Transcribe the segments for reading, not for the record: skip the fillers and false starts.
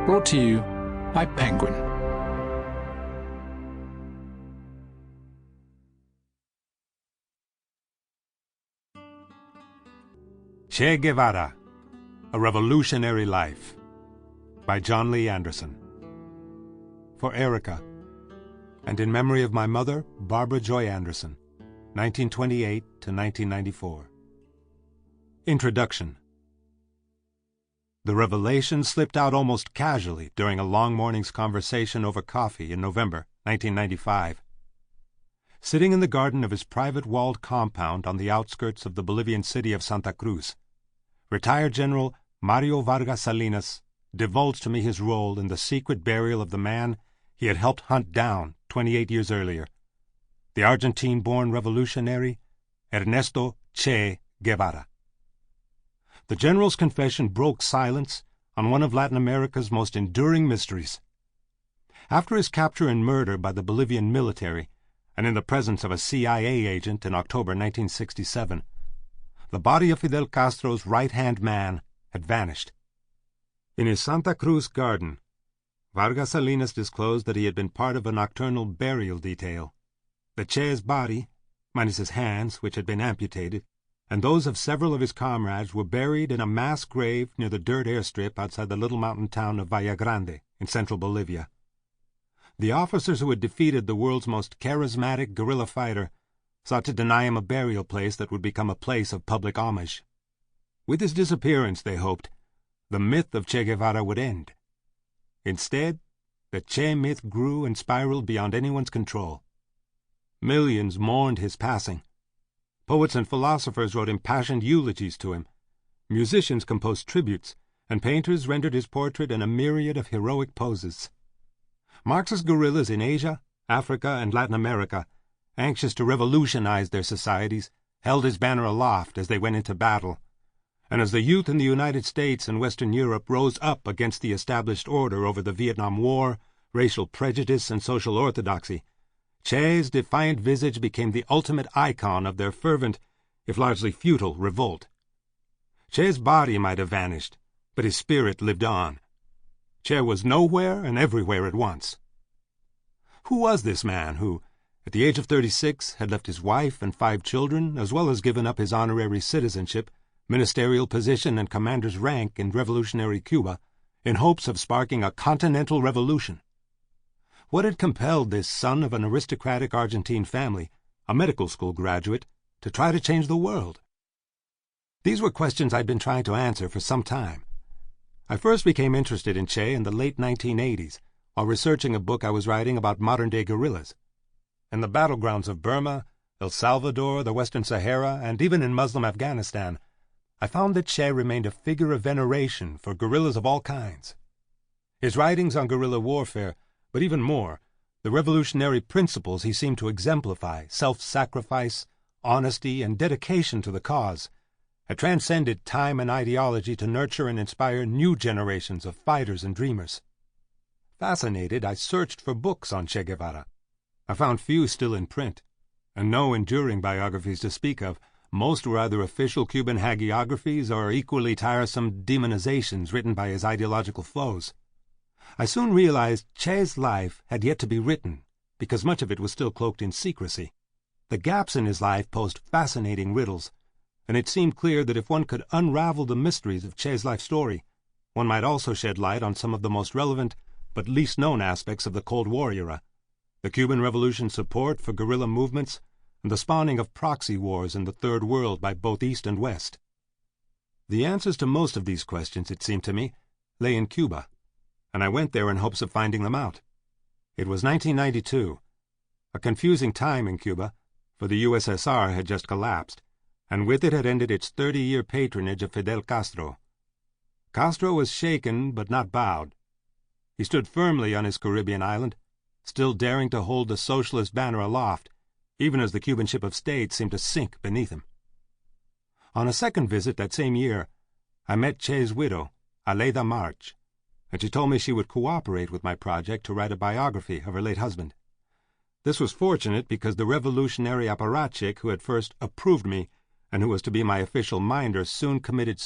Brought to you by Penguin. Che Guevara, A Revolutionary Life by Jon Lee Anderson. For Erica, and in memory of my mother, Barbara Joy Anderson, 1928 to 1994. Introduction. The revelation slipped out almost casually during a long morning's conversation over coffee in November 1995. Sitting in the garden of his private walled compound on the outskirts of the Bolivian city of Santa Cruz, retired General Mario Vargas Salinas divulged to me his role in the secret burial of the man he had helped hunt down 28 years earlier, the Argentine-born revolutionary Ernesto Che Guevara. The general's confession broke silence on one of Latin America's most enduring mysteries. After his capture and murder by the Bolivian military, and in the presence of a CIA agent in October 1967, the body of Fidel Castro's right-hand man had vanished. In his Santa Cruz garden, Vargas Salinas disclosed that he had been part of a nocturnal burial detail. The Che's body, minus his hands, which had been amputated, and those of several of his comrades were buried in a mass grave near the dirt airstrip outside the little mountain town of Valle Grande in central Bolivia. The officers who had defeated the world's most charismatic guerrilla fighter sought to deny him a burial place that would become a place of public homage. With his disappearance, they hoped, the myth of Che Guevara would end. Instead, the Che myth grew and spiraled beyond anyone's control. Millions mourned his passing. Poets and philosophers wrote impassioned eulogies to him. Musicians composed tributes, and painters rendered his portrait in a myriad of heroic poses. Marxist guerrillas in Asia, Africa, and Latin America, anxious to revolutionize their societies, held his banner aloft as they went into battle. And as the youth in the United States and Western Europe rose up against the established order over the Vietnam War, racial prejudice, and social orthodoxy, Che's defiant visage became the ultimate icon of their fervent, if largely futile, revolt. Che's body might have vanished, but his spirit lived on. Che was nowhere and everywhere at once. Who was this man who, at the age of 36, had left his wife and 5 children, as well as given up his honorary citizenship, ministerial position, and commander's rank in revolutionary Cuba, in hopes of sparking a continental revolution? What had compelled this son of an aristocratic Argentine family, a medical school graduate, to try to change the world? These were questions I'd been trying to answer for some time. I first became interested in Che in the late 1980s, while researching a book I was writing about modern-day guerrillas. In the battlegrounds of Burma, El Salvador, the Western Sahara, and even in Muslim Afghanistan, I found that Che remained a figure of veneration for guerrillas of all kinds. His writings on guerrilla warfare, but even more, the revolutionary principles he seemed to exemplify, self-sacrifice, honesty, and dedication to the cause, had transcended time and ideology to nurture and inspire new generations of fighters and dreamers. Fascinated, I searched for books on Che Guevara. I found few still in print, and no enduring biographies to speak of. Most were either official Cuban hagiographies or equally tiresome demonizations written by his ideological foes. I soon realized Che's life had yet to be written, because much of it was still cloaked in secrecy. The gaps in his life posed fascinating riddles, and it seemed clear that if one could unravel the mysteries of Che's life story, one might also shed light on some of the most relevant but least known aspects of the Cold War era, the Cuban Revolution's support for guerrilla movements, and the spawning of proxy wars in the Third World by both East and West. The answers to most of these questions, it seemed to me, lay in Cuba, and I went there in hopes of finding them out. It was 1992, a confusing time in Cuba, for the USSR had just collapsed, and with it had ended its 30-year patronage of Fidel Castro. Castro was shaken but not bowed. He stood firmly on his Caribbean island, still daring to hold the socialist banner aloft, even as the Cuban ship of state seemed to sink beneath him. On a second visit that same year, I met Che's widow, Aleida March, and she told me she would cooperate with my project to write a biography of her late husband. This was fortunate because the revolutionary apparatchik who had first approved me and who was to be my official minder soon committed...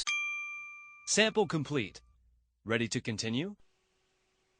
Sample complete. Ready to continue?